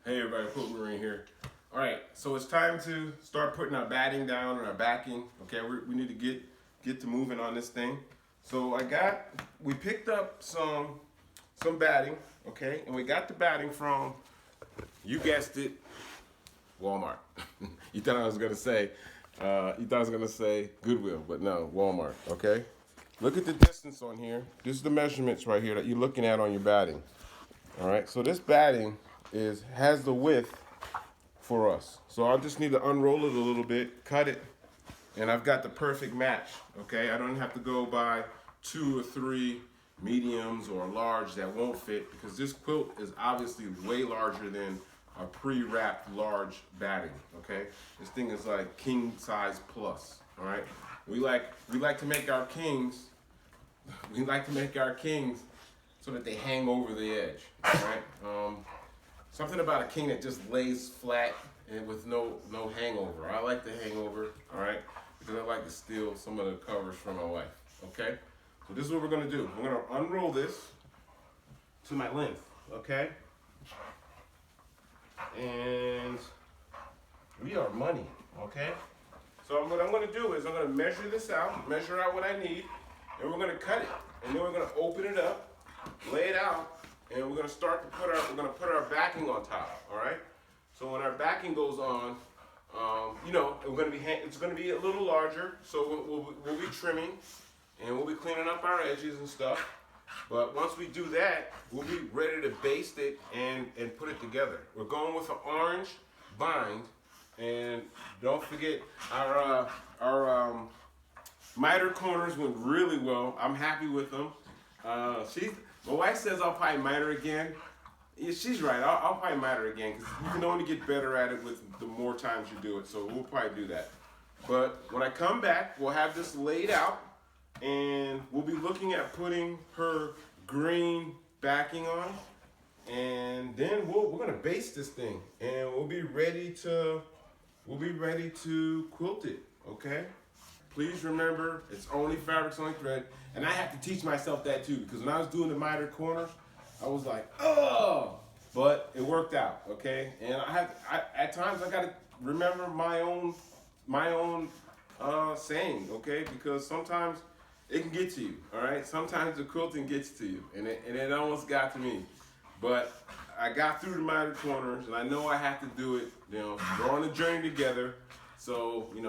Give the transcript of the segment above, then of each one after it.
Hey everybody, Quilting Marine here. All right, so it's time to start putting our batting down and our backing. Okay, we need to get to moving on this thing. So we picked up some batting, okay, and we got the batting from, you guessed it, Walmart. You thought I was gonna say Goodwill, but no, Walmart. Okay, look at the distance on here. This is the measurements right here that you're looking at on your batting. All right, so this batting has the width for us. So I just need to unroll it a little bit, cut it, and I've got the perfect match. Okay, I don't have to go buy 2 or 3 mediums or large that won't fit, because this quilt is obviously way larger than a pre-wrapped large batting. Okay, this thing is like king size plus. All right, we like to make our kings. We like to make our kings so that they hang over the edge. All right. Something about a king that just lays flat and with no hangover. I like the hangover, all right, because I like to steal some of the covers from my wife, okay? So this is what we're gonna do. We're gonna unroll this to my length, okay? And we are money, okay? So what I'm gonna do is I'm gonna measure this out, measure out what I need, and we're gonna cut it. And then we're gonna open it up, lay it out, and we're gonna start to put our backing on top. All right. So when our backing goes on, it's gonna be a little larger. So we'll be trimming, and we'll be cleaning up our edges and stuff. But once we do that, we'll be ready to baste it and put it together. We're going with an orange bind, and don't forget our miter corners went really well. I'm happy with them. My wife says I'll probably miter again. Yeah, she's right. I'll probably miter again, because you can only get better at it with the more times you do it. So we'll probably do that. But when I come back, we'll have this laid out, and we'll be looking at putting her green backing on, and then we're gonna baste this thing, and we'll be ready to quilt it. Okay. Please remember, it's only fabrics, only thread. And I have to teach myself that too, because when I was doing the miter corners, I was like, oh, but it worked out, okay? And at times I gotta remember my own saying, okay? Because sometimes it can get to you, all right? Sometimes the quilting gets to you, and it almost got to me. But I got through the miter corners, and I know I have to do it. We're on the journey together. So, we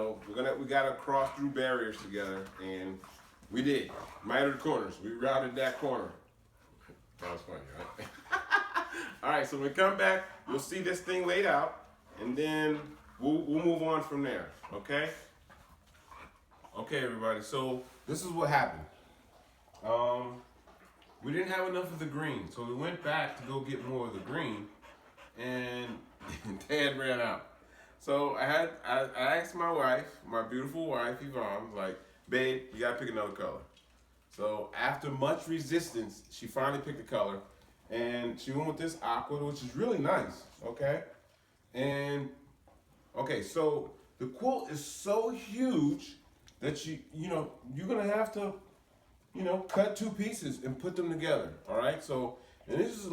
gotta cross through barriers together, and we did. Mitered corners, we routed that corner. That was funny, right? All right, so when we come back, you'll see this thing laid out, and then we'll move on from there, okay? Okay, everybody, so this is what happened. We didn't have enough of the green, so we went back to go get more of the green, and Dad ran out. So I asked my wife, my beautiful wife, Yvonne, like, babe, you gotta pick another color. So after much resistance, she finally picked a color, and she went with this aqua, which is really nice, okay? And, okay, so the quilt is so huge that you're gonna have to, cut 2 pieces and put them together, all right? So, and this is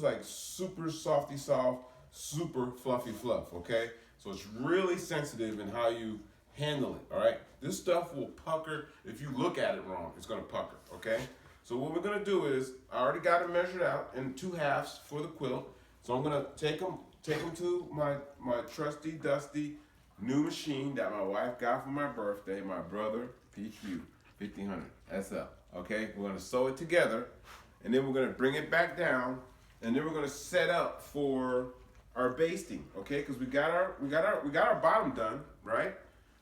like super softy soft, super fluffy fluff, okay? So it's really sensitive in how you handle it, all right? This stuff will pucker. If you look at it wrong, it's gonna pucker, okay? So what we're gonna do is, I already got it measured out in 2 halves for the quilt. So I'm gonna take them to my trusty, dusty new machine that my wife got for my birthday, my brother, PQ, 1500 SL, okay? We're gonna sew it together, and then we're gonna bring it back down, and then we're gonna set up for our basting, okay? Because we got our bottom done, right?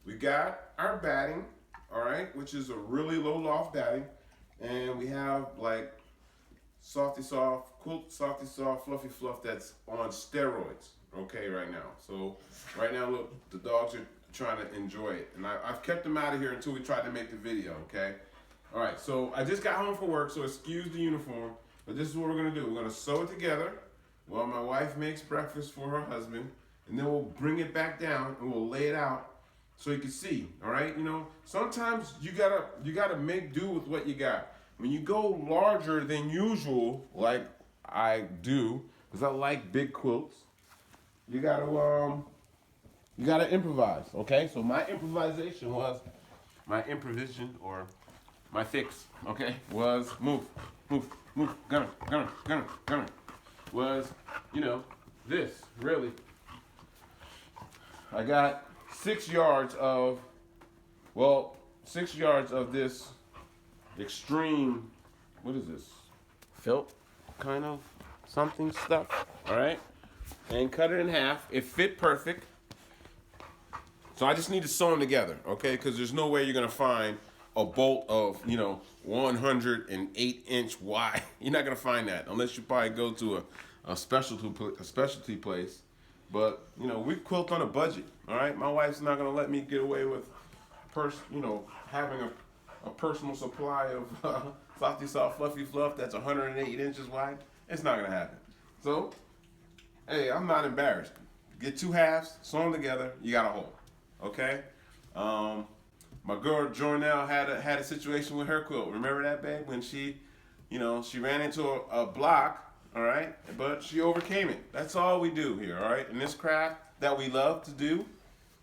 We got our batting, all right, which is a really low loft batting, and we have like softy soft, fluffy fluff that's on steroids, okay, right now. So right now, look, the dogs are trying to enjoy it, and I've kept them out of here until we tried to make the video, okay? All right, so I just got home from work, so excuse the uniform, but this is what we're gonna do. We're gonna sew it together while my wife makes breakfast for her husband, and then we'll bring it back down and we'll lay it out so you can see, all right? Sometimes you gotta make do with what you got. When you go larger than usual, like I do, because I like big quilts, you gotta improvise, okay? So my improvisation or my fix, okay, was move, gunner, was, this, really. I got 6 yards of this extreme, what is this? Felt kind of something stuff, all right? And cut it in half. It fit perfect. So I just need to sew them together, okay? Because there's no way you're gonna find a bolt of, 108-inch wide. You're not gonna find that unless you probably go to a specialty place. But we quilt on a budget, all right? My wife's not gonna let me get away with, having a personal supply of softy soft fluffy fluff that's 108 inches wide. It's not gonna happen. So, hey, I'm not embarrassed. Get 2 halves, sew them together. You got a hole, okay? My girl Jornell had a situation with her quilt. Remember that, babe? When she ran into a block. All right, but she overcame it. That's all we do here, all right? In this craft that we love to do,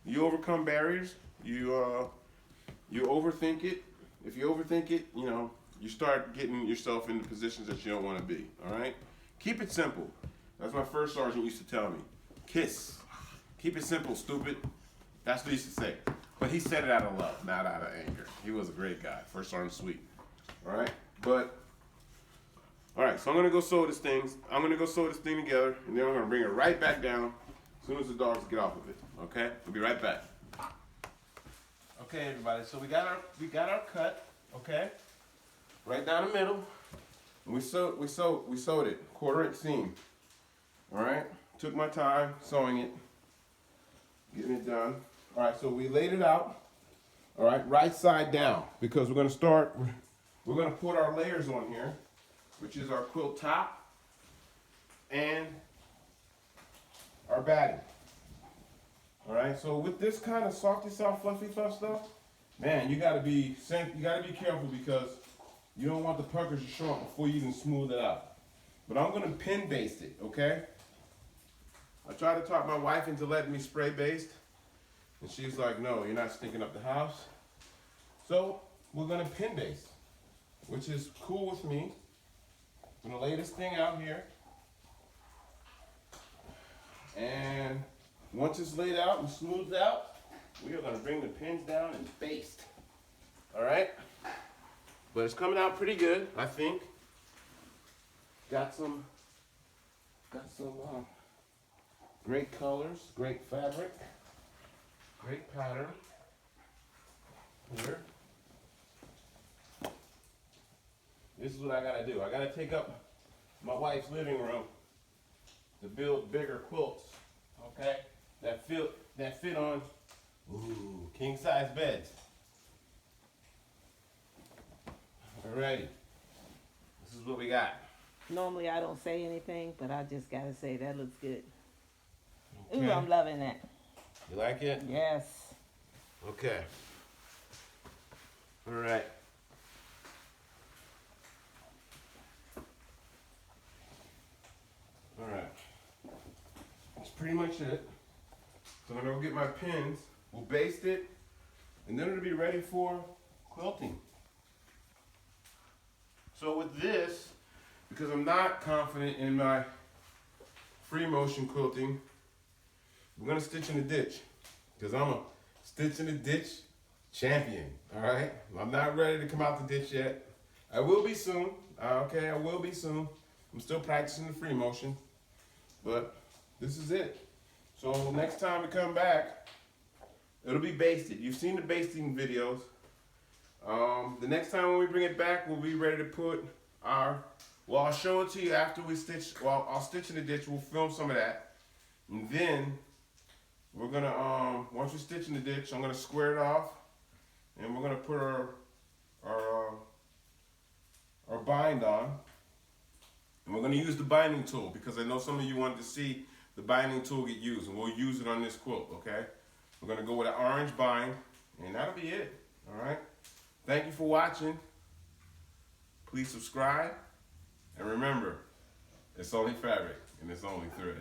you overcome barriers. You overthink it. If you overthink it, you start getting yourself into positions that you don't want to be, all right? Keep it simple. That's my first sergeant used to tell me. KISS. Keep it simple, stupid. That's what he used to say. But he said it out of love, not out of anger. He was a great guy. First sergeant sweet, all right? All right, so I'm gonna go sew this thing. I'm gonna go sew this thing together, and then I'm gonna bring it right back down as soon as the dogs get off of it. Okay, we'll be right back. Okay, everybody. So we got our cut. Okay, right down the middle. And we sewed it 1/4-inch seam. All right, took my time sewing it, getting it done. All right, so we laid it out. All right, right side down because we're gonna put our layers on here, which is our quilt top and our batting. All right, so with this kind of softy soft fluffy fluff stuff, man, you gotta be careful because you don't want the puckers to show up before you even smooth it out. But I'm gonna pin baste it, okay? I tried to talk my wife into letting me spray baste, and she's like, no, you're not stinking up the house. So we're gonna pin baste, which is cool with me. I'm gonna lay this thing out here, and once it's laid out and smoothed out, we are gonna bring the pins down and baste. All right, but it's coming out pretty good, I think. Got some great colors, great fabric, great pattern here. This is what I gotta do. I gotta take up my wife's living room to build bigger quilts, okay? That fit on king size beds. Alrighty, this is what we got. Normally I don't say anything, but I just gotta say that looks good. Okay. Ooh, I'm loving that. You like it? Yes. Okay. All right. All right. That's pretty much it. So I'm gonna go get my pins. We'll baste it, and then it'll be ready for quilting. So with this, because I'm not confident in my free motion quilting, we're gonna stitch in the ditch, because I'm a stitch in the ditch champion, all right? I'm not ready to come out the ditch yet. I will be soon, okay? I will be soon. I'm still practicing the free motion, but this is it. So next time we come back, it'll be basted. You've seen the basting videos. The next time when we bring it back, we'll be ready to put well, I'll show it to you after we stitch. Well, I'll stitch in the ditch. We'll film some of that. And then we're gonna, once we stitch in the ditch, I'm gonna square it off, and we're gonna put our bind on. And we're gonna use the binding tool because I know some of you wanted to see the binding tool get used, and we'll use it on this quilt, okay? We're gonna go with an orange bind, and that'll be it, all right? Thank you for watching. Please subscribe, and remember, It's only fabric and it's only thread.